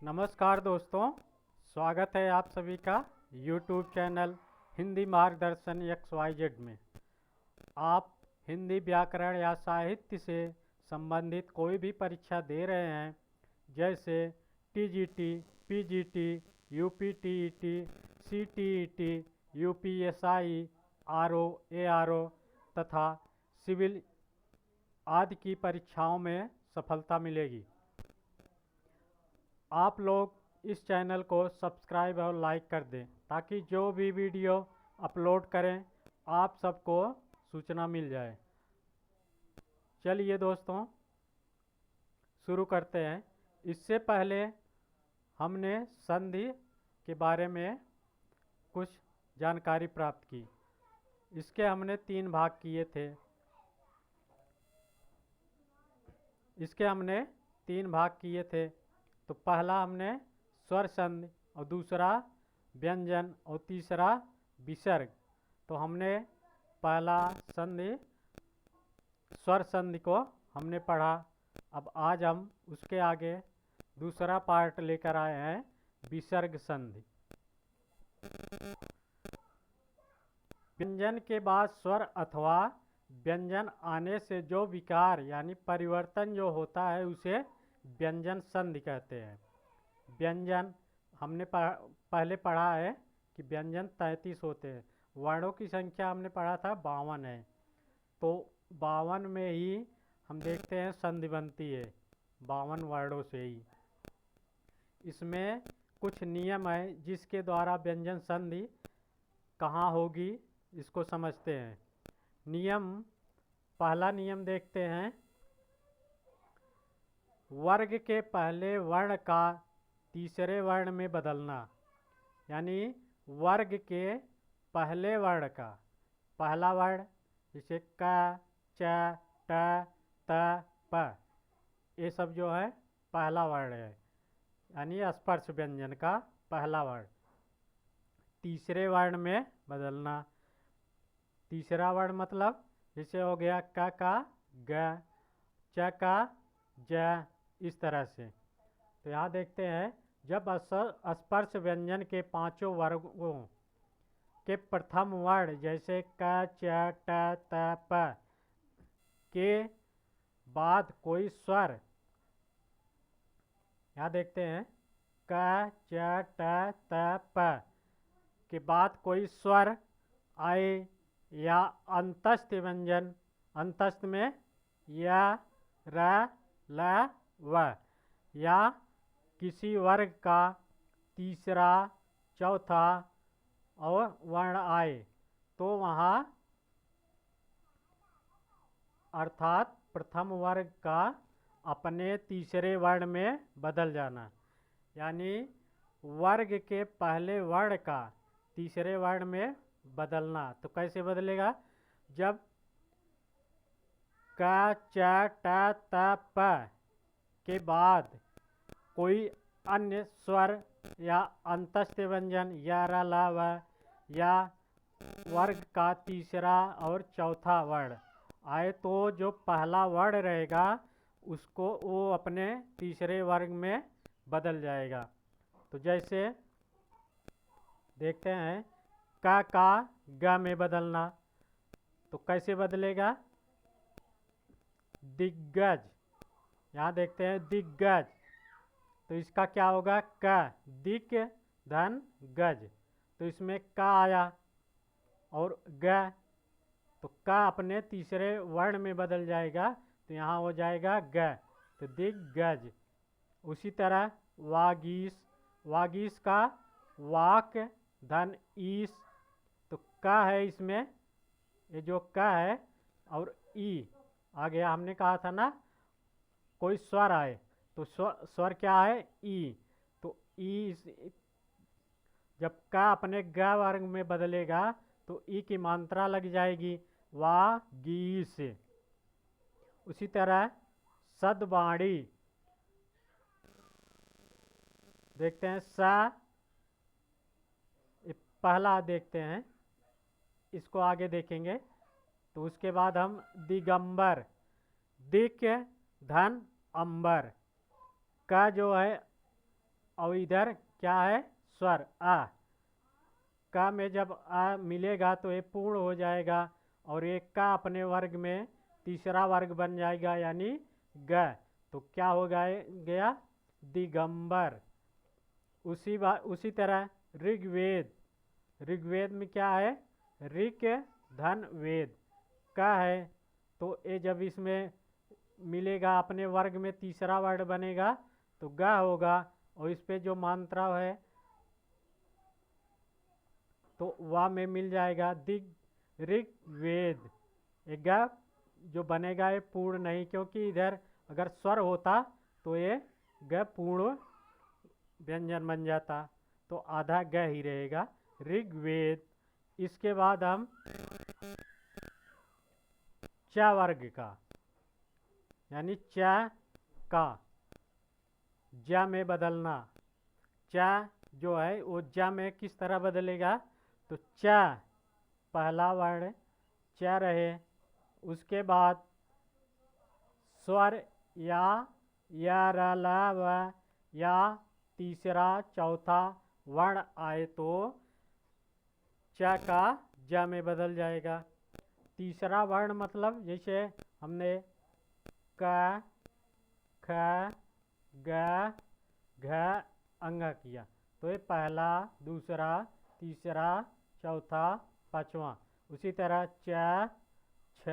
नमस्कार दोस्तों, स्वागत है आप सभी का YouTube चैनल हिंदी मार्गदर्शन XYZ में। आप हिंदी व्याकरण या साहित्य से संबंधित कोई भी परीक्षा दे रहे हैं, जैसे TGT, PGT, UPTET, CTET, UPSI, RO, ARO तथा सिविल आदि की परीक्षाओं में सफलता मिलेगी। आप लोग इस चैनल को सब्सक्राइब और लाइक कर दें ताकि जो भी वीडियो अपलोड करें आप सबको सूचना मिल जाए। चलिए दोस्तों शुरू करते हैं। इससे पहले हमने संधि के बारे में कुछ जानकारी प्राप्त की। इसके हमने 3 भाग किए थे। तो पहला हमने स्वर संधि और दूसरा व्यंजन और तीसरा विसर्ग। तो हमने पहला संधि स्वर संधि को हमने पढ़ा। अब आज हम उसके आगे दूसरा पार्ट लेकर आए हैं, विसर्ग संधि। व्यंजन के बाद स्वर अथवा व्यंजन आने से जो विकार यानी परिवर्तन जो होता है उसे व्यंजन संधि कहते हैं। व्यंजन हमने पहले पढ़ा है कि व्यंजन 33 होते हैं। वर्णों की संख्या हमने पढ़ा था 52 है। तो 52 में ही हम देखते हैं संधि बनती है, 52 वर्णों से ही। इसमें कुछ नियम है जिसके द्वारा व्यंजन संधि कहाँ होगी इसको समझते हैं। पहला नियम देखते हैं, वर्ग के पहले वर्ण का तीसरे वर्ण में बदलना। यानी वर्ग के पहले वर्ण का पहला वर्ण जैसे क, च, ट, त, प, ये सब जो है पहला वर्ण है, यानी स्पर्श व्यंजन का पहला वर्ण तीसरे वर्ण में बदलना। तीसरा वर्ण मतलब जैसे हो गया क का ग, च का ज, इस तरह से। तो यहाँ देखते हैं, जब स्पर्श व्यंजन के 5 वर्गों के प्रथम वर्ण जैसे क, च, ट, त, प के बाद कोई स्वर, यहाँ देखते हैं क, च, ट, त, प के बाद कोई स्वर आए या अंतस्थ व्यंजन, अंतस्थ में य, र, ल, व, या किसी वर्ग का तीसरा, चौथा और वर्ण आए तो वहाँ अर्थात प्रथम वर्ग का अपने तीसरे वर्ण में बदल जाना। यानी वर्ग के पहले वर्ण का तीसरे वर्ण में बदलना। तो कैसे बदलेगा? जब क, च, ट, त, प के बाद कोई अन्य स्वर या अंतस्थ व्यंजन या र, ल, व या वर्ग का तीसरा और चौथा वर्ण आए तो जो पहला वर्ण रहेगा उसको वो अपने तीसरे वर्ग में बदल जाएगा। तो जैसे देखते हैं क का ग में बदलना। तो कैसे बदलेगा? दिग्गज, यहाँ देखते हैं दिग्गज। तो इसका क्या होगा? क, दिक धन गज। तो इसमें क आया और ग, तो क अपने तीसरे वर्ण में बदल जाएगा, तो यहाँ हो जाएगा ग, तो दिग्गज। उसी तरह वागीश, वागीश का वाक धन ईश। तो क है इसमें, ये जो क है और ई आ गया। हमने कहा था ना कोई स्वर आए तो स्वर क्या है? ई। तो ई जब क अपने ग वर्ग में बदलेगा तो ई की मात्रा लग जाएगी, वागीश। उसी तरह सद्वाणी देखते हैं, स पहला देखते हैं, इसको आगे देखेंगे। तो उसके बाद हम दिगंबर, दिक धन अंबर, का जो है और इधर क्या है स्वर आ। का में जब आ मिलेगा तो ये पूर्ण हो जाएगा और एक का अपने वर्ग में तीसरा वर्ग बन जाएगा यानी ग। तो क्या हो गया दिगंबर। उसी तरह ऋग्वेद। ऋग्वेद में क्या है ऋक धन वेद का है। तो ये जब इसमें मिलेगा अपने वर्ग में तीसरा वर्ड बनेगा तो ग होगा और इस पे जो मात्रा है तो वा में मिल जाएगा दिग ऋग्वेद। ये ग जो बनेगा ये पूर्ण नहीं, क्योंकि इधर अगर स्वर होता तो ये ग पूर्ण व्यंजन बन जाता, तो आधा ग ही रहेगा ऋग्वेद। इसके बाद हम च वर्ग का यानी च का ज में बदलना। च जो है वो ज में किस तरह बदलेगा तो च पहला वर्ण च रहे, उसके बाद स्वर या र ल व या तीसरा चौथा वर्ण आए तो च का ज में बदल जाएगा। तीसरा वर्ण मतलब जैसे हमने क ख ग घ अंग किया तो ये पहला दूसरा तीसरा चौथा पांचवा। उसी तरह च छ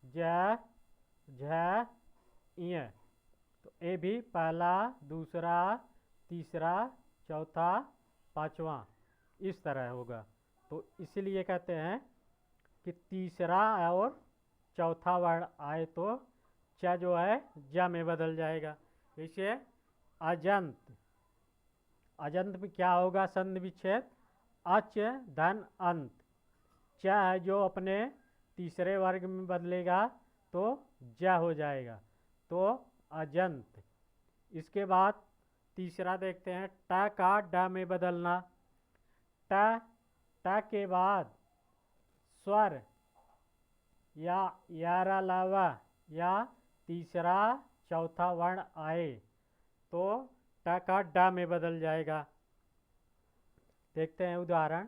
ज झ य तो ये भी पहला दूसरा तीसरा चौथा पांचवा इस तरह होगा। तो इसलिए कहते हैं कि तीसरा और चौथा वर्ण आए तो च जो है ज में बदल जाएगा। जैसे अजंत। अजंत में क्या होगा संधि विच्छेद अच धन अंत। च है जो अपने तीसरे वर्ग में बदलेगा तो ज हो जाएगा, तो अजंत। इसके बाद तीसरा देखते हैं ट का ड में बदलना। ट के बाद स्वर या र ल व या तीसरा चौथा वर्ण आए तो ट का ड में बदल जाएगा। देखते हैं उदाहरण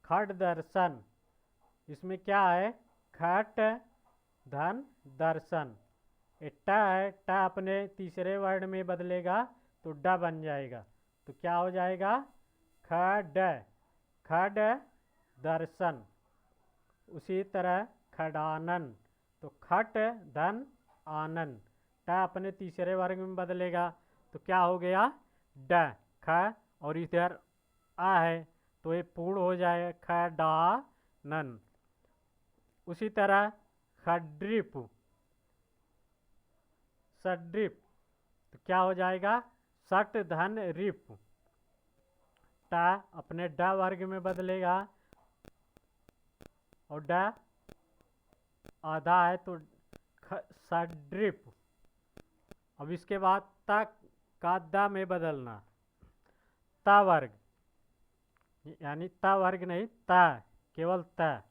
खट दर्शन। इसमें क्या है खट धन दर्शन। ट है ट अपने तीसरे वर्ण में बदलेगा तो ड बन जाएगा, तो क्या हो जाएगा खड खड दर्शन। उसी तरह खडानन तो खट धन आनन। ट अपने तीसरे वर्ग में बदलेगा तो क्या हो गया ड ख और इधर आ है तो ये पूर्ण हो जाए खडानन। उसी तरह खड्रिप सड्रिप तो क्या हो जाएगा सट धन रिप। ट अपने ड वर्ग में बदलेगा और ड आधा है तो सड्रिप। अब इसके बाद त का द में बदलना। त वर्ग यानी त वर्ग नहीं त केवल त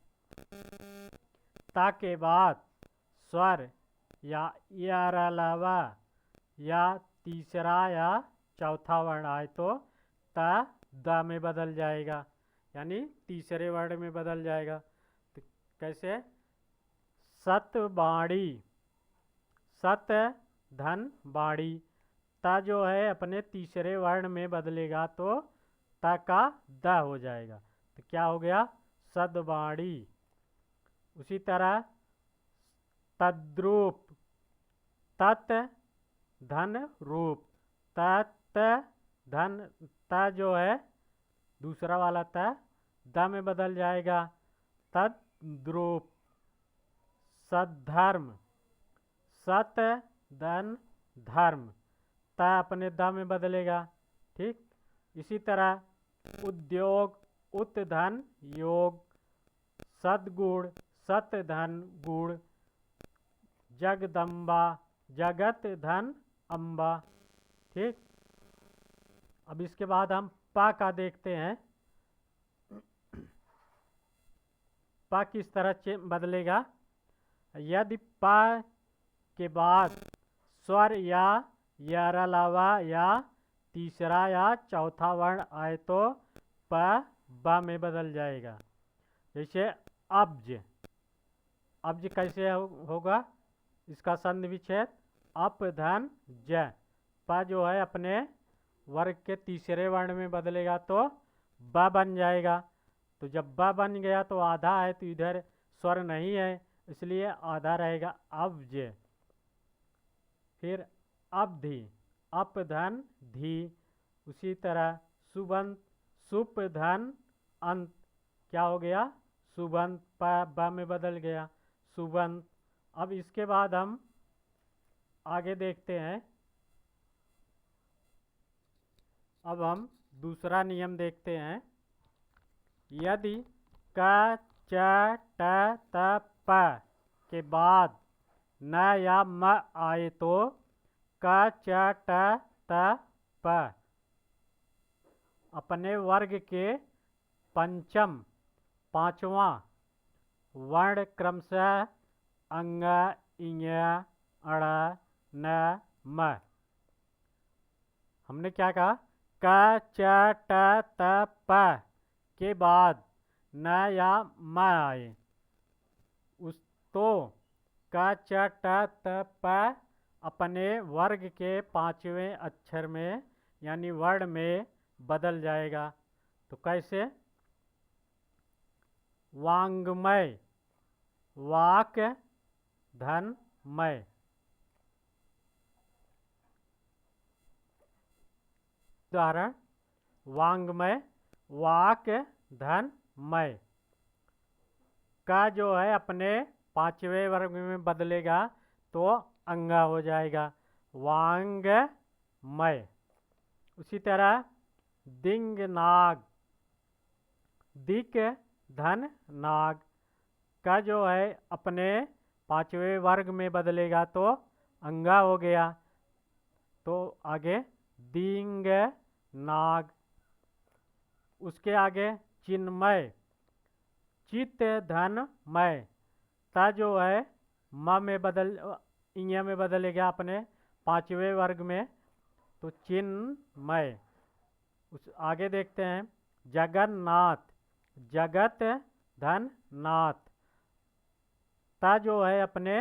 के बाद स्वर या र ल व या तीसरा या चौथा वर्ण आए तो त द में बदल जाएगा यानी तीसरे वर्ण में बदल जाएगा। तो कैसे सतबाड़ी सत धन बाड़ी। त जो है अपने तीसरे वर्ण में बदलेगा तो त का द हो जाएगा, तो क्या हो गया सदबाड़ी। उसी तरह तद्रूप तत् धन रूप। तत् धन त जो है दूसरा वाला त द में बदल जाएगा तद्रूप। सद्धर्म सत धन धर्म त अपने द में बदलेगा, ठीक। इसी तरह उद्योग उत धन योग। सद्गुण सत धन गुण। जगदम्बा जगत धन अम्बा, ठीक। अब इसके बाद हम पा का देखते हैं। पा किस तरह बदलेगा। यदि पा के बाद स्वर या र ल व या तीसरा या चौथा वर्ण आए तो प ब में बदल जाएगा। जैसे अब्ज, अब्ज कैसे होगा, इसका संधि विच्छेद अप धन ज, प जो है अपने वर्ग के तीसरे वर्ण में बदलेगा तो ब बन जाएगा। तो जब ब बन गया तो आधा है तो इधर स्वर नहीं है, इसलिए आधा रहेगा अब्ज। फिर अवधि, अप धन धी, उसी तरह सुबंत, सुप धन अंत, क्या हो गया सुबंत, प ब में बदल गया सुबंत। अब इसके बाद हम आगे देखते हैं। अब हम दूसरा नियम देखते हैं। यदि क च ट त प के बाद न या म आए तो क च ट त प अपने वर्ग के पंचम पांचवा वर्ण क्रमशः अंग, इंग, अण, न, म। हमने क्या कहा, क च ट त प के बाद न या म आए उस तो क च ट त प अपने वर्ग के पांचवें अक्षर में यानी वर्ण में बदल जाएगा। तो कैसे, वांग्मय, वाक धन मय, उदाहरण वांग्मय, वाक धन मय। का जो है अपने पांचवें वर्ग में बदलेगा तो अंगा हो जाएगा वांगमय। उसी तरह दिंग नाग, दिक धन नाग, का जो है अपने पांचवें वर्ग में बदलेगा तो अंगा हो गया, तो आगे दिंग नाग। उसके आगे चिन्मय, चित्त धन मय, ता जो है म में बदल इंग में बदलेगा अपने पांचवें वर्ग में तो चिन्मय। उस आगे देखते हैं जगन्नाथ, जगत धन नाथ, ता जो है अपने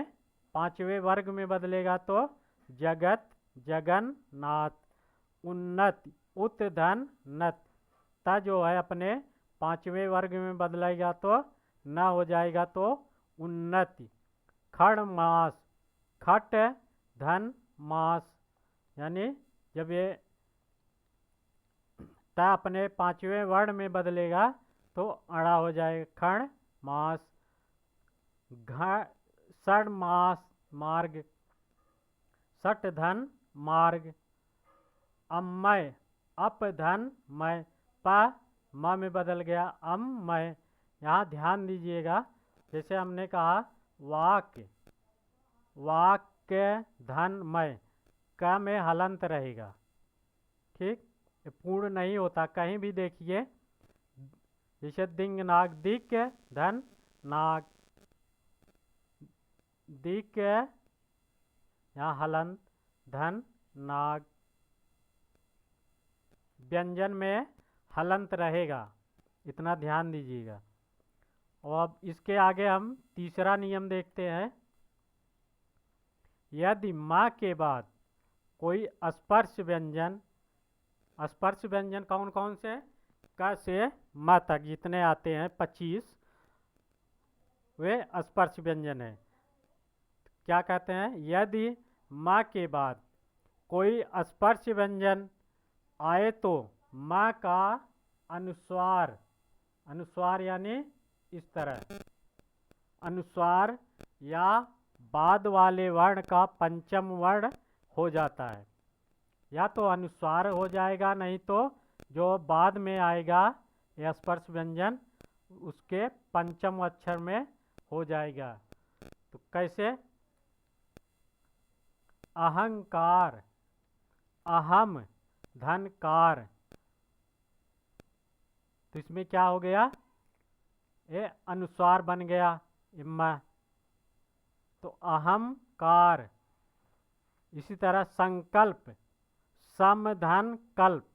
पांचवें वर्ग में बदलेगा तो जगत जगन्नाथ। उन्नत, उत धन नत, ता जो है अपने पांचवें वर्ग में बदलेगा तो न हो जाएगा तो उन्नति। खड़ मास, खट धन मास, यानी जब ये ता अपने पांचवें वर्ण में बदलेगा तो अड़ा हो जाएगा खड़ मास। षड मास मार्ग, सट धन मार्ग। अमय, अप धन मय, प म में बदल गया अममय। यहाँ ध्यान दीजिएगा, जैसे हमने कहा वाक, वाक धन मय, क में हलंत रहेगा, ठीक, पूर्ण नहीं होता। कहीं भी देखिए जैसे दिंग नाग, दिक धन नाग, दिक यहाँ हलंत धन नाग, व्यंजन में हलंत रहेगा, इतना ध्यान दीजिएगा। और अब इसके आगे हम तीसरा नियम देखते हैं। यदि माँ के बाद कोई स्पर्श व्यंजन, स्पर्श व्यंजन कौन कौन से, क से म तक जितने आते हैं 25 वे स्पर्श व्यंजन है। क्या कहते हैं, यदि माँ के बाद कोई स्पर्श व्यंजन आए तो माँ का अनुस्वार, अनुस्वार यानी इस तरह, अनुस्वार या बाद वाले वर्ण का पंचम वर्ण हो जाता है। या तो अनुस्वार हो जाएगा, नहीं तो जो बाद में आएगा यह स्पर्श व्यंजन उसके पंचम अक्षर में हो जाएगा। तो कैसे, अहंकार, अहम धन कार, तो इसमें क्या हो गया, ये अनुस्वार बन गया इम्मा, तो अहम कार। इसी तरह संकल्प, सम धन कल्प,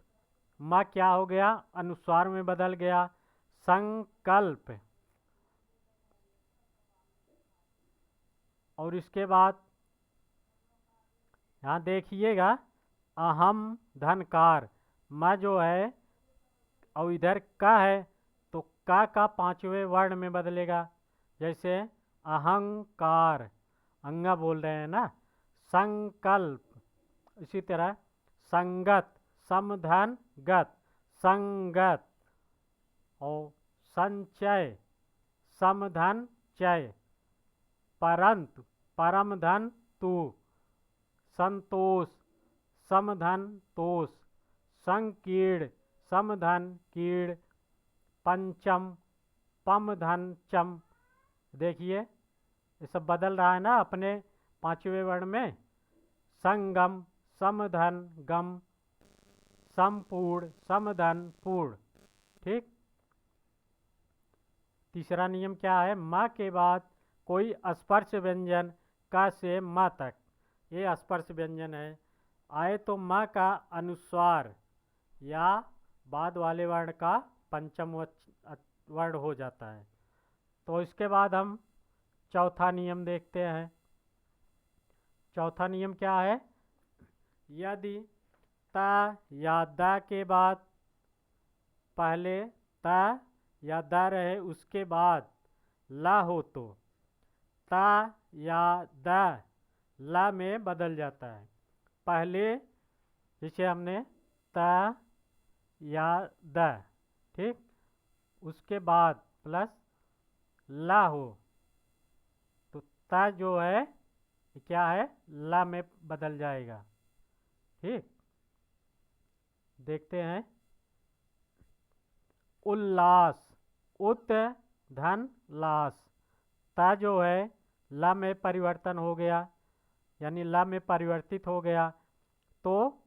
म क्या हो गया, अनुस्वार में बदल गया, संकल्प। और इसके बाद यहाँ देखिएगा, अहम धनकार, म जो है और इधर का है, तो का पांचवें वर्ण में बदलेगा। जैसे अहंकार, अंगा बोल रहे हैं ना। संकल्प, इसी तरह संगत, समधन गत, संगत। और संचय, समधन चय, परंतु, परम धन तू, संतोष, समधन तोष, संकीर्ण, समधन कीड़, पंचम, पम धन चम। देखिए ये सब बदल रहा है ना अपने पांचवें वर्ण में। संगम, समधन गम, संपूर्ण, समधन पूर्ण। ठीक। तीसरा नियम क्या है, म के बाद कोई स्पर्श व्यंजन का से म तक, ये स्पर्श व्यंजन है, आए तो म का अनुस्वार या बाद वाले वर्ण का पंचम वर्ण हो जाता है। तो इसके बाद हम चौथा नियम देखते हैं। चौथा नियम क्या है, यदि ता या दा के बाद पहले ता या दा रहे, उसके बाद ला हो तो ता या दा ला में बदल जाता है। पहले जैसे हमने ता या दा, ठीक, उसके बाद प्लस ला हो तो ता जो है क्या है, ला में बदल जाएगा। ठीक। देखते हैं, उल्लास, उत धन लास, ता जो है ला में परिवर्तन हो गया, यानी ला में परिवर्तित हो गया, तो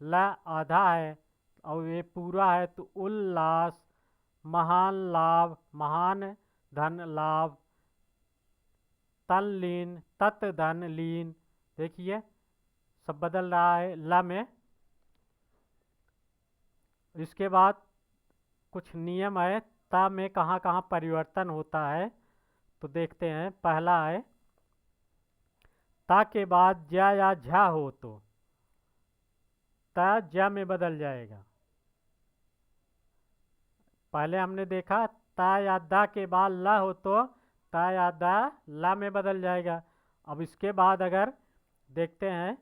ला आधा है और ये पूरा है, तो उल्लास, महान लाभ, महान धन लाभ, तल्लीन, तत् धन लीन। देखिए सब बदल रहा है ला में। इसके बाद कुछ नियम है, ता में कहाँ कहाँ परिवर्तन होता है, तो देखते हैं। पहला है, ता के बाद ज्या या झा हो तो ता ज्या में बदल जाएगा। पहले हमने देखा ता या दा के बाद ला हो तो ता या दा ला में बदल जाएगा। अब इसके बाद अगर देखते हैं,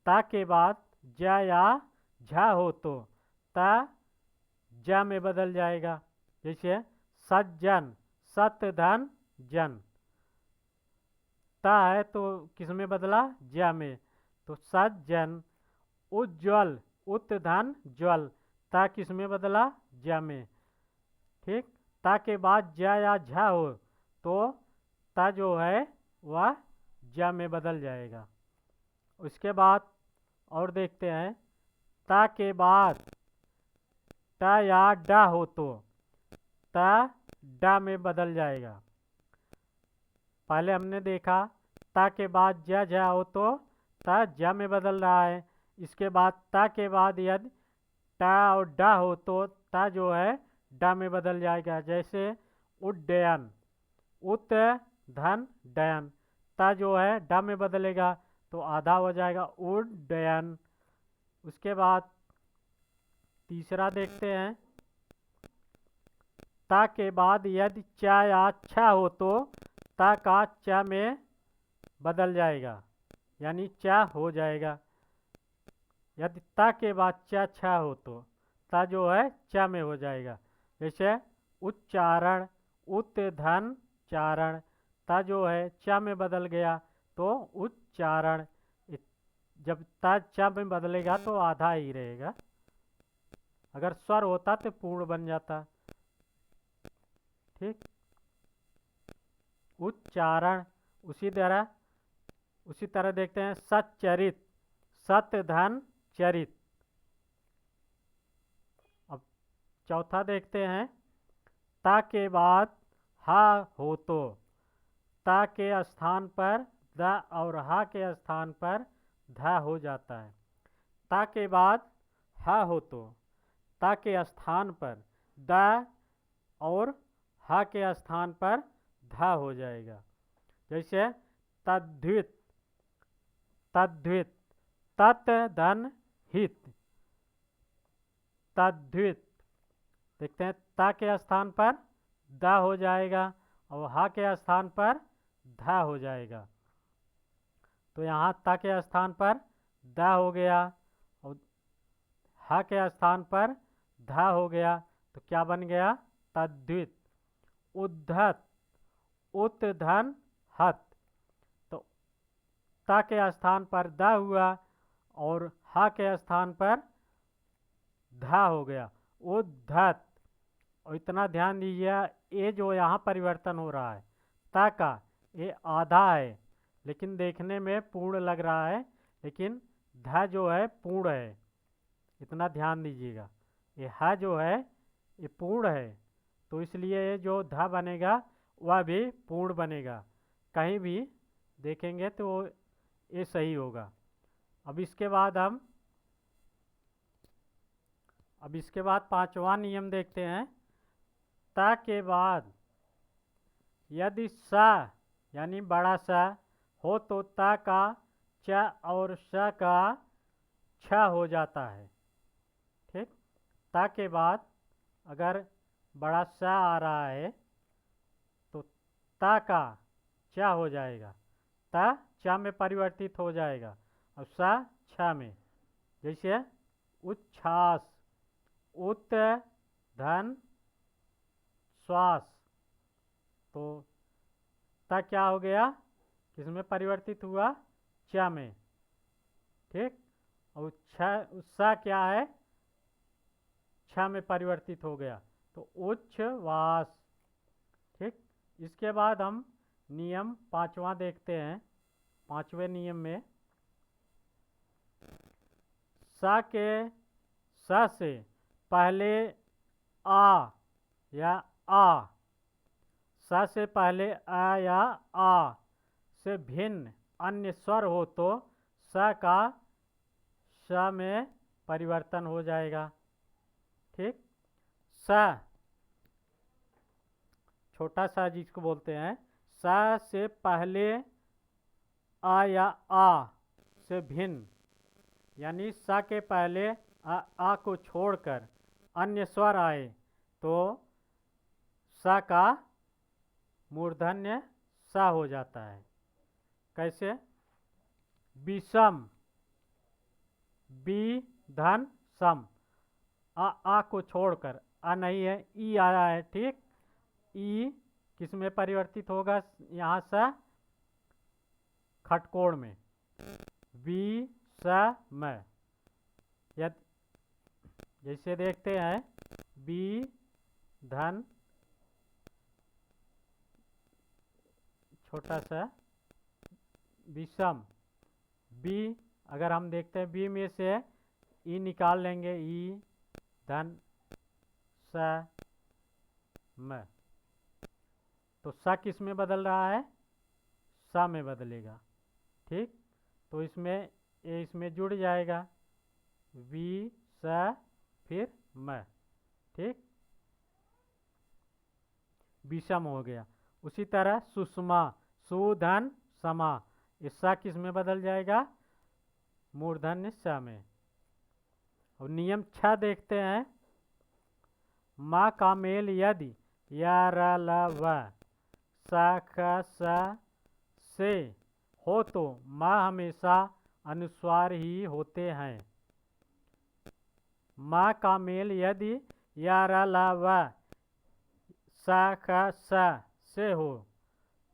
ता के बाद ज्या या झा हो तो ता ज्या में बदल जाएगा। जैसे सज्जन, सत धन जन, ता है तो किस में बदला, ज्या में, तो सज्जन। उज्ज्वल, उत धन ज्वल, ता किस में बदला, ज्या में। ठीक। ता के बाद ज्या या झा हो तो ता जो है वह ज्या में बदल जाएगा। उसके बाद और देखते हैं, ता के बाद ता या डा हो तो ता डा में बदल जाएगा। पहले हमने देखा ता के बाद ज्या झा हो तो ता ज्या में बदल रहा है। इसके बाद ता के बाद यदि टा और डा हो तो ता जो है डा में बदल जाएगा। जैसे उड्डयन, उत धन डयन, ता जो है डा में बदलेगा तो आधा हो जाएगा, उड्डयन। उसके बाद तीसरा देखते हैं, ता के बाद यदि चा या छा हो तो ता का चा में बदल जाएगा, यानी चा हो जाएगा। यदि ता के बाद चा छा हो तो ता जो है चा में हो जाएगा। जैसे उच्चारण, उत धन चारण, ता जो है चा में बदल गया तो उच्चारण। जब ता चा में बदलेगा तो आधा ही रहेगा, अगर स्वर होता तो पूर्ण बन जाता। ठीक। उच्चारण, उसी तरह देखते हैं, सच्चरित, सत धन चरित। अब चौथा देखते हैं, ता के बाद हा हो तो ता के स्थान पर द और हा के स्थान पर धा हो जाता है। ता के बाद ह हो तो ता के स्थान पर द और ह के स्थान पर ध हो जाएगा। जैसे तद्धित, तद्धित, तत् धन हित, तद्धित। देखते हैं ता के स्थान पर द हो जाएगा और ह के स्थान पर ध हो जाएगा। तो यहाँ ता के स्थान पर द हो गया और ह के स्थान पर ध हो गया, तो क्या बन गया? तद्धित। उद्धत, उत धन हत, तो ता के स्थान पर द हुआ और ह के स्थान पर ध हो गया, उद्धत। और इतना ध्यान दीजिए, ये जो यहाँ परिवर्तन हो रहा है ता का, ये आधा है लेकिन देखने में पूर्ण लग रहा है, लेकिन ध जो है पूर्ण है। इतना ध्यान दीजिएगा, ये ह जो है ये पूर्ण है, तो इसलिए ये जो ध बनेगा वह भी पूर्ण बनेगा। कहीं भी देखेंगे तो ये सही होगा। अब इसके बाद पांचवा नियम देखते हैं। ता के बाद यदि स यानी बड़ा सा हो तो ता का च और स का छ हो जाता है। ठीक, ता के बाद अगर बड़ा स आ रहा है तो ता का च हो जाएगा, ता च में परिवर्तित हो जाएगा और स छ में। जैसे उच्छ्वास, उत धन श्वास, तो ता क्या हो गया? किसमें परिवर्तित हुआ? च में। ठीक, और स क्या है? छ में परिवर्तित हो गया, तो उच्छ्वास। ठीक, इसके बाद हम नियम पांचवा देखते हैं। पांचवें नियम में स से पहले आ या आ, स से पहले आ या आ से भिन्न अन्य स्वर हो तो स का स में परिवर्तन हो जाएगा। ठीक, स छोटा सा जिसको बोलते हैं, स से पहले आ या आ से भिन्न, यानी स के पहले आ को छोड़कर अन्य स्वर आए तो स का मूर्धन्य स हो जाता है। कैसे? विषम, बी धन सम, आ को छोड़कर, आ नहीं है, ई आया है। ठीक, ई किस में परिवर्तित होगा? यहाँ से खटकोण में, बी स म। जैसे देखते हैं, बी धन छोटा सा विषम, बी अगर हम देखते हैं बी में से ई निकाल लेंगे, ई धन स म, तो स किस में बदल रहा है? स में बदलेगा। ठीक, तो इसमें जुड़ जाएगा, वी स फिर म। ठीक, विषम हो गया। उसी तरह सुषमा, सुधन समा, इसका किस में बदल जाएगा? मूर्धन्य स में। और नियम 6 देखते हैं। माँ का मेल यदि या र ल व स ख स से हो तो माँ हमेशा अनुस्वार ही होते हैं। माँ का मेल यदि या र ल व स ख स से हो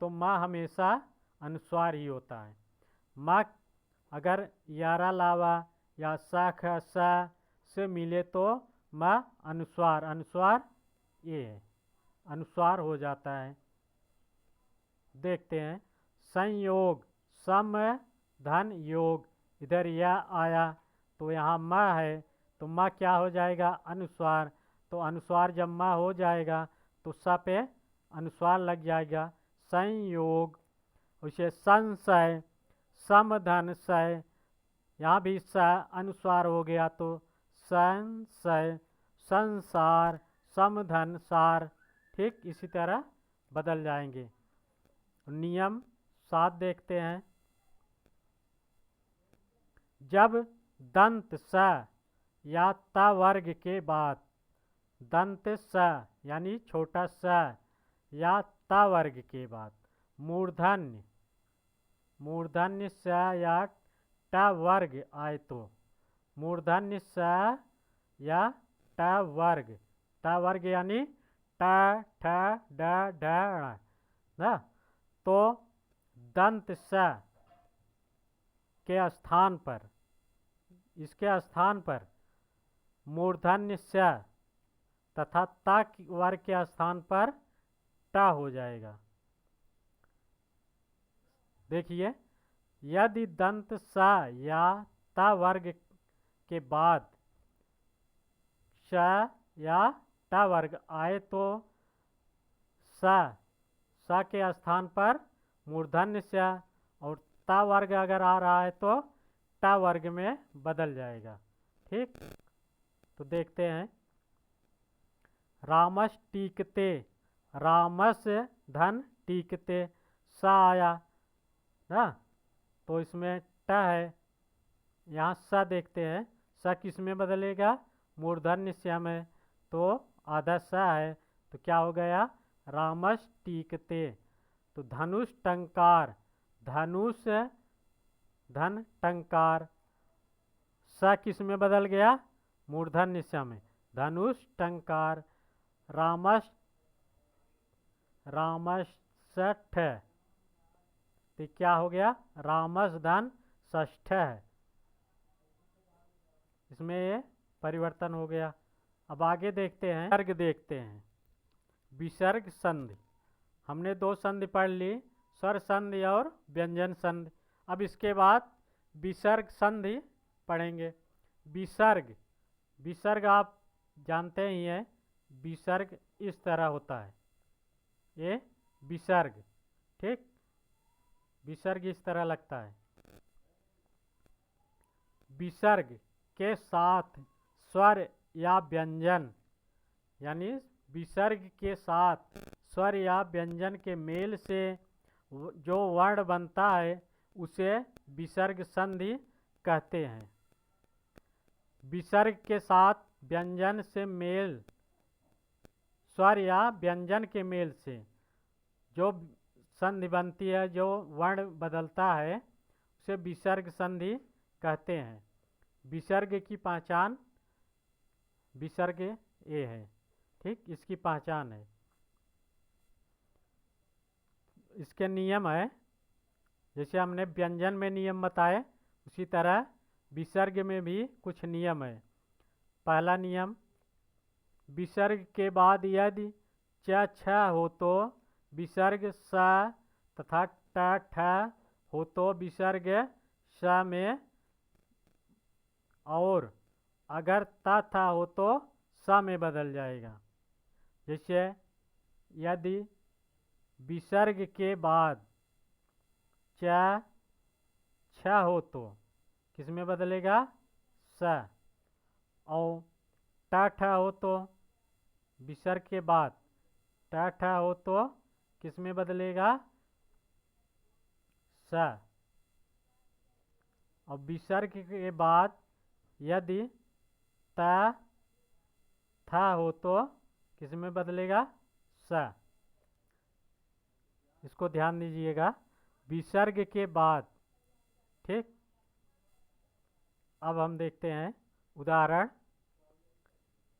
तो माँ हमेशा अनुस्वार ही होता है। माँ अगर यारा लावा या स ख स से मिले तो माँ अनुस्वार, अनुस्वार ये है, अनुस्वार हो जाता है। देखते हैं, संयोग, सम धन योग, इधर यह आया तो यहाँ म है, तो म क्या हो जाएगा? अनुस्वार। तो अनुस्वार जब म हो जाएगा तो स पे अनुस्वार लग जाएगा, संयोग। उसे संशय, सम धन सय, यहाँ भी स अनुस्वार हो गया तो संशय, संसार, समधन सार। ठीक इसी तरह बदल जाएंगे। नियम 7 देखते हैं। जब दंत स या त वर्ग के बाद दंत स यानी छोटा स या त वर्ग के बाद मूर्धन्य मूर्धन्य स या ट वर्ग आए तो मूर्धन्य स या ट वर्ग यानी ट ठ ड ढ ण ना, तो दंत स के स्थान पर इसके स्थान पर मूर्धन्य स तथा ता वर्ग के स्थान पर ट हो जाएगा। देखिए, यदि दंत स या त वर्ग के बाद श या ट वर्ग आए तो स के स्थान पर मूर्धन्य स और त वर्ग अगर आ रहा है तो ट वर्ग में बदल जाएगा। ठीक, तो देखते हैं। रामस टीकते, रामस धन टीकते, स आया ना, तो इसमें ट है। यहाँ स देखते हैं, स किस में बदलेगा? मूर्धन्य स में, तो आधा स है तो क्या हो गया? रामस टीकते। तो धनुष टंकार, धनुष धन टंकार, स किस में बदल गया? मूर्धन्य स में, धनुष टंकार। रामस रामष्ठ, तो क्या हो गया? रामस धन षष्ठ है, इसमें ये परिवर्तन हो गया। अब आगे देखते हैं, विसर्ग देखते हैं। विसर्ग संधि, हमने 2 संधि पढ़ ली, स्वर संधि और व्यंजन संधि। अब इसके बाद विसर्ग संधि पढ़ेंगे। विसर्ग, विसर्ग आप जानते ही हैं, विसर्ग इस तरह होता है, ये विसर्ग। ठीक, विसर्ग इस तरह लगता है। विसर्ग के साथ स्वर या व्यंजन, यानी विसर्ग के साथ स्वर या व्यंजन के मेल से जो वर्ण बनता है उसे विसर्ग संधि कहते हैं। विसर्ग के साथ व्यंजन से मेल, स्वर या व्यंजन के मेल से जो संधि बनती है, जो वर्ण बदलता है, उसे विसर्ग संधि कहते हैं। विसर्ग की पहचान विसर्ग ए है। ठीक, इसकी पहचान है। इसके नियम है, जैसे हमने व्यंजन में नियम बताए उसी तरह विसर्ग में भी कुछ नियम है। पहला नियम, विसर्ग के बाद यदि च छ हो तो विसर्ग स तथा ट ठ हो तो विसर्ग स में, और अगर त था हो तो स में बदल जाएगा। जैसे यदि विसर्ग के बाद च छ हो तो किस में बदलेगा? स। और ट ठ हो तो विसर्ग के बाद ट ठ हो तो किस में बदलेगा? स। और विसर्ग के बाद यदि त था हो तो किस में बदलेगा? स। इसको ध्यान दीजिएगा, विसर्ग के बाद। ठीक, अब हम देखते हैं उदाहरण।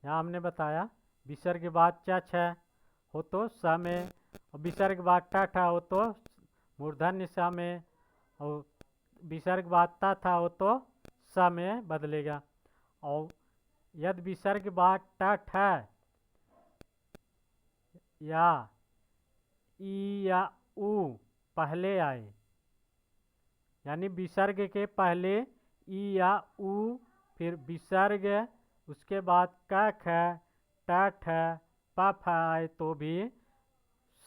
यहाँ हमने बताया विसर्ग के बाद च छ हो तो स में, और विसर्ग के बाद ट ठ हो तो मूर्धन्य स में, और विसर्ग के बाद त था हो तो स में बदलेगा। और यदि विसर्ग के बाद ट ठ या ई या उ पहले आए, यानी विसर्ग के पहले ई या उ, फिर विसर्ग, उसके बाद क ख ट ठ प फ आए तो भी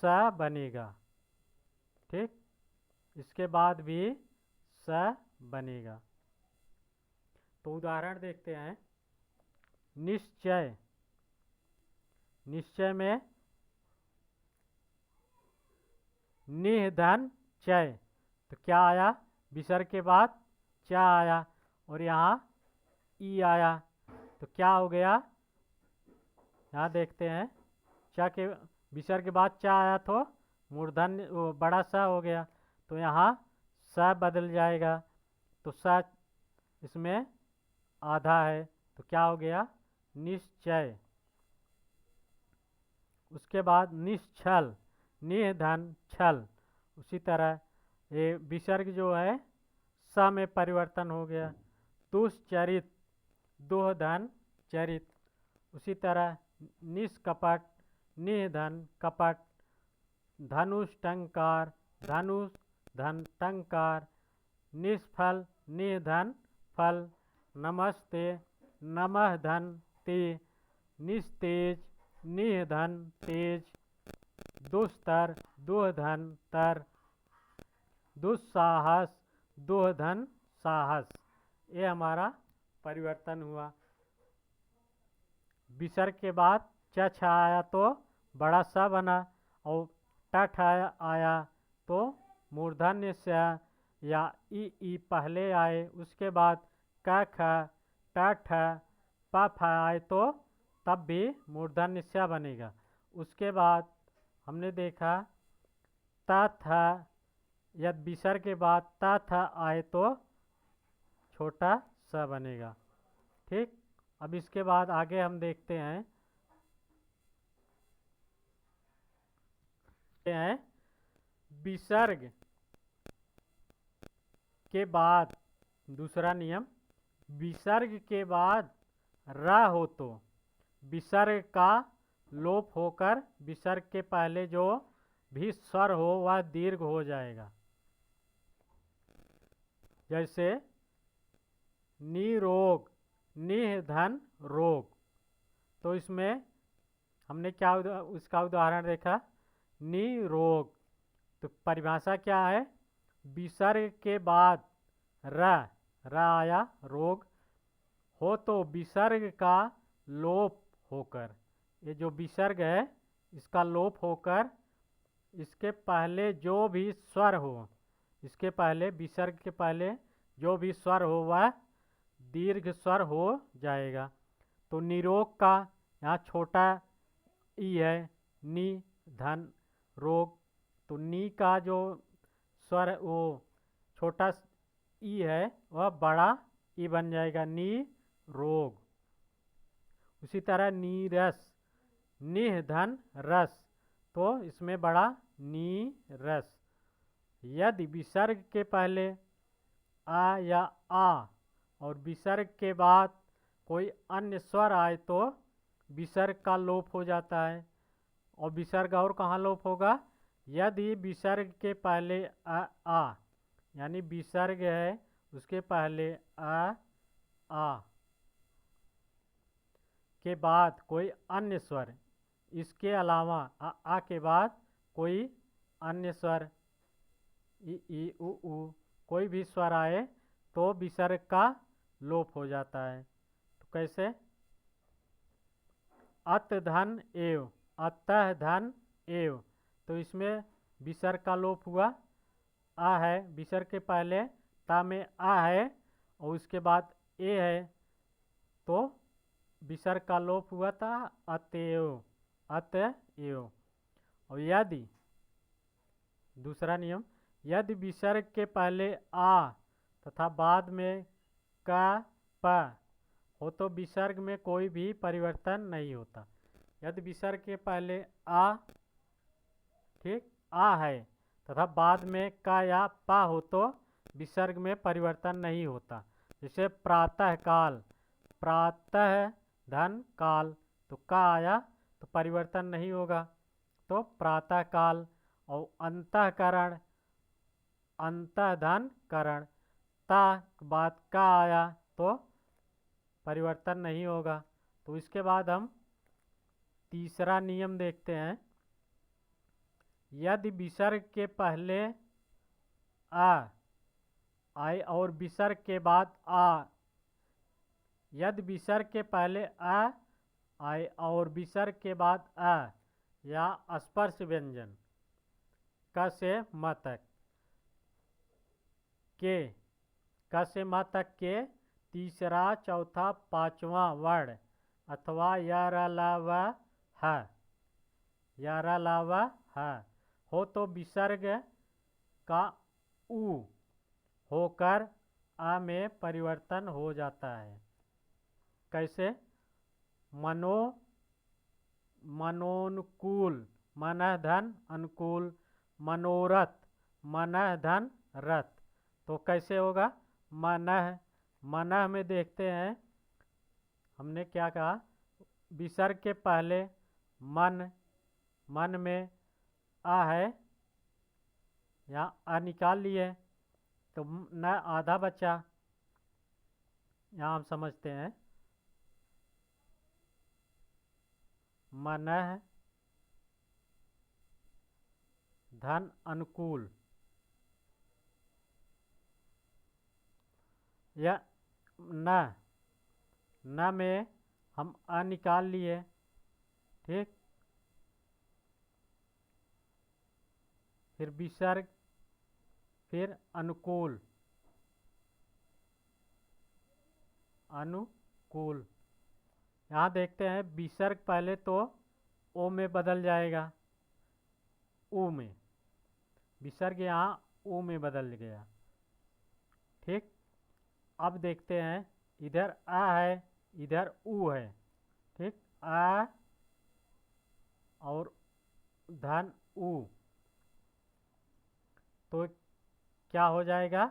स बनेगा। ठीक, इसके बाद भी स बनेगा। तो उदाहरण देखते हैं। निश्चय, निश्चय में निह धन चय, तो क्या आया, विसर्ग के बाद चा आया और यहाँ ई आया, तो क्या हो गया, यहाँ देखते हैं। चा के विसर्ग के बाद चा आया तो मूर्धन्य वो बड़ा सा हो गया, तो यहाँ स बदल जाएगा, तो स इसमें आधा है, तो क्या हो गया, निश्चय। उसके बाद निश्छल, निह धन छल, उसी तरह ये विसर्ग जो है स में परिवर्तन हो गया। दुष्चरित, दुह धन चरित, उसी तरह निष्कपट, निह धन कपट, धनुष टंकार, धनुष धन टंकार, निष्फल, निह धन फल, नमस्ते, नमः धन ते, निस्तेज, निह धन तेज, दुस्तर, दुह धन तर, दुस्साहस, दुह धन साहस। ये हमारा परिवर्तन हुआ। विसर्ग के बाद च आया तो बड़ा सा बना, और टठ आया तो मूर्धन्य से, या ई पहले आए, उसके बाद क ख ट प फ आए तो तब भी मूर्धन्य से बनेगा। उसके बाद हमने देखा त थ, यदि विसर्ग के बाद त थ आए तो छोटा सा बनेगा। ठीक, अब इसके बाद आगे हम देखते हैं विसर्ग के बाद, दूसरा नियम, विसर्ग के बाद र हो तो विसर्ग का लोप होकर विसर्ग के पहले जो भी स्वर हो वह दीर्घ हो जाएगा। जैसे निरोग, निह धन रोग, तो इसमें हमने क्या उसका उदाहरण देखा, निरोग, तो परिभाषा क्या है, विसर्ग के बाद र आया, रोग हो तो विसर्ग का लोप होकर, ये जो विसर्ग है इसका लोप होकर इसके पहले जो भी स्वर हो, इसके पहले विसर्ग के पहले जो भी स्वर हो वह दीर्घ स्वर हो जाएगा। तो निरोग का यहाँ छोटा ई है, नी धन रोग, तो नी का जो स्वर वो छोटा ई है वह बड़ा ई बन जाएगा, नी रोग। उसी तरह नीरस, निह धन रस, तो इसमें बड़ा नी रस। यदि विसर्ग के पहले आ या आ और विसर्ग के बाद कोई अन्य स्वर आए तो विसर्ग का लोप हो जाता है। और विसर्ग और कहाँ लोप होगा, यदि विसर्ग के पहले आ यानी विसर्ग है उसके पहले आ के बाद कोई अन्य स्वर, इसके अलावा आ के बाद कोई अन्य स्वर ई उ कोई भी स्वर आए तो विसर्ग का लोप हो जाता है। तो कैसे, अत धन एव, अतः धन एव, तो इसमें विसर्ग का लोप हुआ, आ है विसर्ग के पहले, ता में आ है और उसके बाद ए है, तो विसर्ग का लोप हुआ था अतएव, अतएव। और यदि दूसरा नियम, यदि विसर्ग के पहले आ तथा बाद में का प हो तो विसर्ग में कोई भी परिवर्तन नहीं होता। यदि विसर्ग के पहले आ, ठीक, आ है तथा बाद में का या पा हो तो विसर्ग में परिवर्तन नहीं होता। जैसे प्रातः काल, प्रातः धन काल, तो का आया तो परिवर्तन नहीं होगा, तो प्रातः काल। और अंतःकरण, अंतः धन करण, ता बाद का आया तो परिवर्तन नहीं होगा। तो इसके बाद हम तीसरा नियम देखते हैं। यदि विसर्ग के पहले आ आए और विसर्ग के बाद आ यदि विसर्ग के पहले अ आए और विसर्ग के बाद अ या स्पर्श व्यंजन क से म तक के क से म तक के तीसरा चौथा पांचवा वर्ण अथवा य र ल व ह य र ल व ह हो तो विसर्ग का उ होकर आ में परिवर्तन हो जाता है। कैसे? मनोनुकूल मनः धन अनुकूल, मनोरथ मनः धन रथ। तो कैसे होगा? मनः में देखते हैं हमने क्या कहा, विसर्ग के पहले मन में आ है, यहाँ आ निकाल लिए तो न आधा बचा। यहाँ हम समझते हैं मनः धन अनुकूल, या न में हम अ निकाल लिए, ठीक। फिर विसर्ग, फिर अनुकूल यहाँ देखते हैं विसर्ग पहले तो ओ में बदल जाएगा, ऊ में, विसर्ग यहाँ ऊ में बदल गया, ठीक। अब देखते हैं इधर आ है इधर ऊ है, ठीक। आ और धन ऊ, तो क्या हो जाएगा?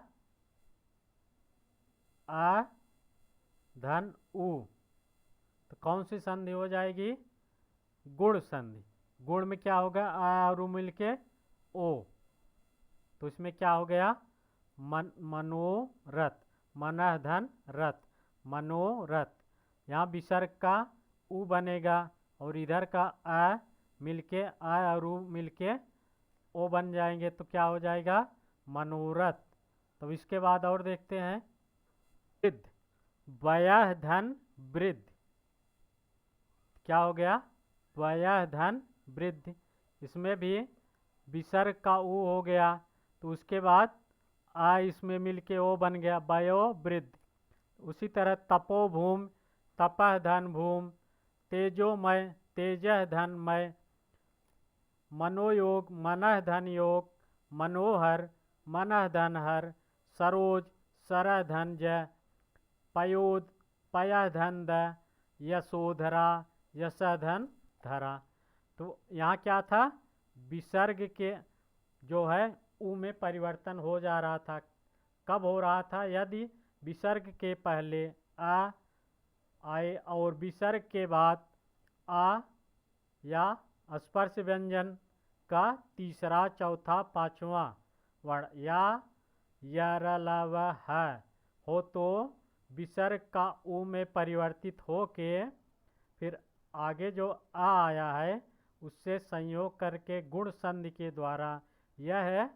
आ धन ऊ, तो कौन सी संधि हो जाएगी? गुण संधि। गुण में क्या होगा? आ और ऊ मिल के ओ, तो इसमें क्या हो गया? मनोरथ मनः धन रथ, मनोरथ। यहाँ विसर्ग का ऊ बनेगा और इधर का आ मिलके आ और ऊ मिलके ओ बन जाएंगे, तो क्या हो जाएगा? मनोरथ। तो इसके बाद और देखते हैं वृद्ध, वयः धन वृद्ध, क्या हो गया? वयः धन वृद्ध। इसमें भी विसर्ग का ऊ हो गया, तो उसके बाद आ इसमें मिलके ओ बन गया, वयो वृद्ध। उसी तरह तपोभूम, तपः धन भूम, तेजोमय, तेजः धन मय, मनोयोग, मनः धन योग, मनोहर, मनः धन हर, सरोज, सरः धन जय, पयोद, पयः धन द, यशोधरा, यशः धन धरा। तो यहाँ क्या था? विसर्ग के जो है ऊ में परिवर्तन हो जा रहा था। कब हो रहा था? यदि विसर्ग के पहले आ आए और विसर्ग के बाद आ या स्पर्श व्यंजन का तीसरा चौथा पांचवा वर्ण या य र ल व ह हो तो विसर्ग का ऊ में परिवर्तित हो के फिर आगे जो आ आया है उससे संयोग करके गुण संधि के द्वारा यह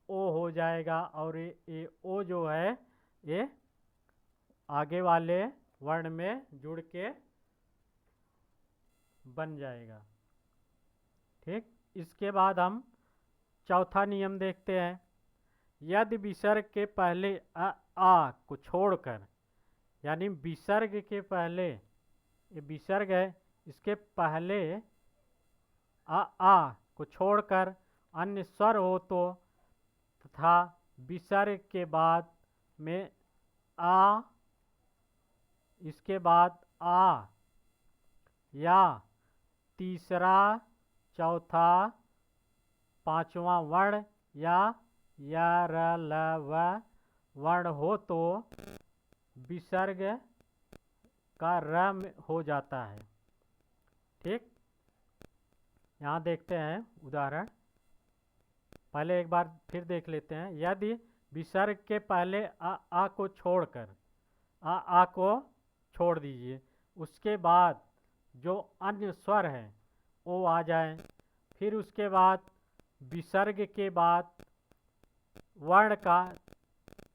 ओ हो जाएगा, और ये ओ जो है ये आगे वाले वर्ण में जुड़ के बन जाएगा, ठीक। इसके बाद हम चौथा नियम देखते हैं। यदि विसर्ग के पहले आ को छोड़कर, यानी विसर्ग के पहले, ये विसर्ग है, इसके पहले आ को छोड़कर अन्य स्वर हो तो, तथा विसर्ग के बाद में आ, इसके बाद आ या तीसरा चौथा पांचवा वर्ण या य र ल व वर्ण हो तो विसर्ग का र हो जाता है, ठीक। यहाँ देखते हैं उदाहरण, पहले एक बार फिर देख लेते हैं। यदि विसर्ग के पहले आ को छोड़कर, आ को छोड़ दीजिए, उसके बाद जो अन्य स्वर हैं वो आ जाए, फिर उसके बाद विसर्ग के बाद वर्ण का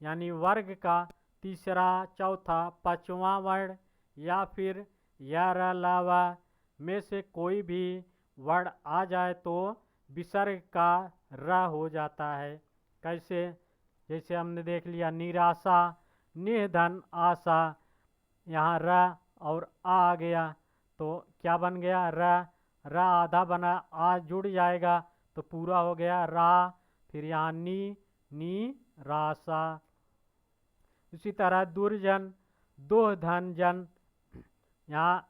यानी वर्ग का तीसरा चौथा पांचवा वर्ण या फिर या र ला वा में से कोई भी वर्ण आ जाए तो विसर्ग का र हो जाता है। कैसे? जैसे हमने देख लिया निराशा, निर्धन आशा, यहाँ र और आ गया तो क्या बन गया? र आधा बना, आ जुड़ जाएगा तो पूरा हो गया रा, फिर यहाँ नी राशा। इसी तरह दुर्जन, दोह धन जन, यहाँ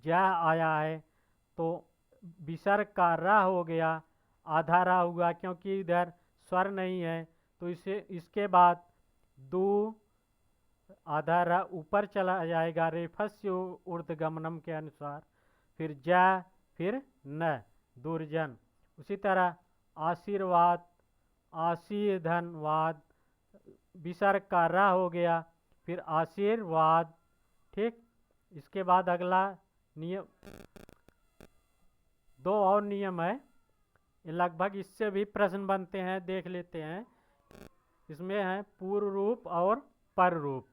ज आया है तो विसर्ग का र हो गया, आधा रा हुआ क्योंकि इधर स्वर नहीं है, तो इसे इसके बाद दू आधा रा ऊपर चला जाएगा रेफस्य ऊर्ध्वगमनम के अनुसार, फिर ज, फिर न, दुर्जन। उसी तरह आशीर्वाद, आशीर्धनवाद, विसर्ग का र हो गया, फिर आशीर्वाद। ठीक, इसके बाद अगला नियम, दो और नियम है, ये लगभग इससे भी प्रश्न बनते हैं, देख लेते हैं। इसमें है पूर्व रूप और पर रूप।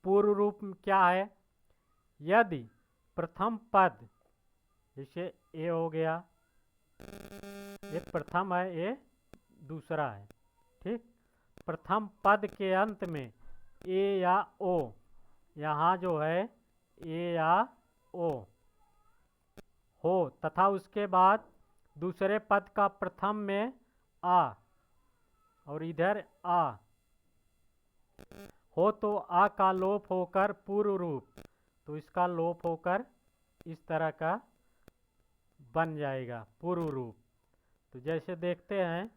पूर्व रूप क्या है? यदि प्रथम पद, जैसे ए हो गया, ये प्रथम है, ये दूसरा है। ठीक, प्रथम पद के अंत में ए या ओ, यहाँ जो है ए या ओ हो, तथा उसके बाद दूसरे पद का प्रथम में आ और इधर आ हो, तो आ का लोप होकर पूर्व रूप, तो इसका लोप होकर इस तरह का बन जाएगा पूर्व रूप। तो जैसे देखते हैं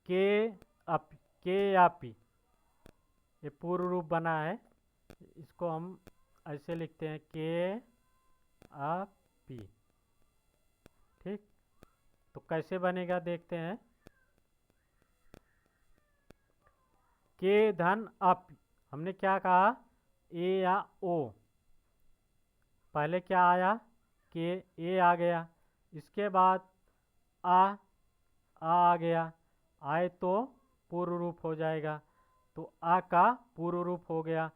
के या पी, ये पूर्व रूप बना है, इसको हम ऐसे लिखते हैं के आ पी। ठीक, तो कैसे बनेगा देखते हैं। के धन अप, हमने क्या कहा? ए या ओ, पहले क्या आया? के, ए आ गया, इसके बाद आ गया, आए तो पूर्व रूप हो जाएगा, तो आ का पूर्व रूप हो गया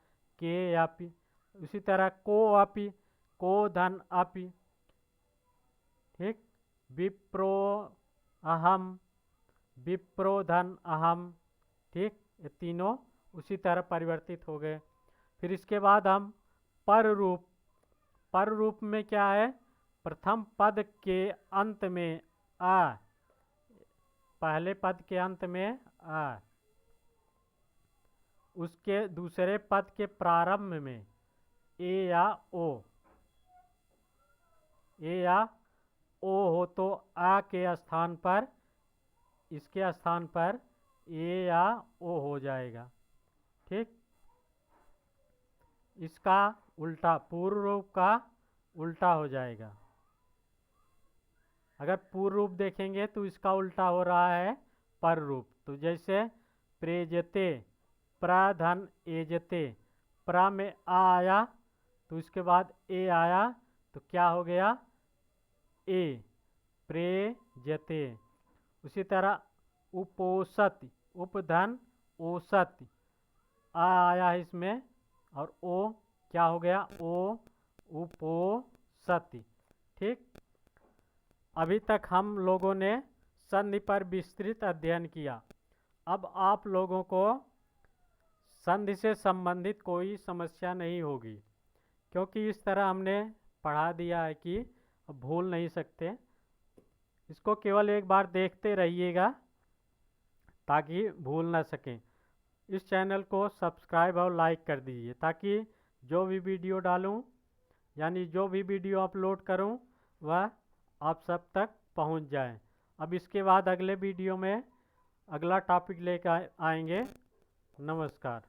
के या पी। उसी तरह को अपि, को धन अपि। ठीक, विप्रो अहम, विप्रो धन अहम। ठीक, ये तीनों उसी तरह परिवर्तित हो गए। फिर इसके बाद हम पर रूप, पर रूप में क्या है? प्रथम पद के अंत में आ, पहले पद के अंत में आ, उसके दूसरे पद के प्रारंभ में ए या ओ, ए या ओ हो तो आ के स्थान पर, इसके स्थान पर ए या ओ हो जाएगा। ठीक, इसका उल्टा, पूर्व रूप का उल्टा हो जाएगा। अगर पूर्व रूप देखेंगे तो इसका उल्टा हो रहा है पर रूप। तो जैसे प्रेजते, प्राधन एजते, प्रा में आ आया तो इसके बाद ए आया तो क्या हो गया? ए, प्रेजते। उसी तरह उपोषत, उपधन औसत, आ आया है इसमें और ओ क्या हो गया? ओ, उपोषति। ठीक, अभी तक हम लोगों ने संधि पर विस्तृत अध्ययन किया। अब आप लोगों को संधि से संबंधित कोई समस्या नहीं होगी, क्योंकि इस तरह हमने पढ़ा दिया है कि भूल नहीं सकते। इसको केवल एक बार देखते रहिएगा ताकि भूल ना सकें। इस चैनल को सब्सक्राइब और लाइक कर दीजिए ताकि जो भी वीडियो डालूं, यानी जो भी वीडियो अपलोड करूं, वह आप सब तक पहुंच जाए। अब इसके बाद अगले वीडियो में अगला टॉपिक लेकर आएंगे। नमस्कार।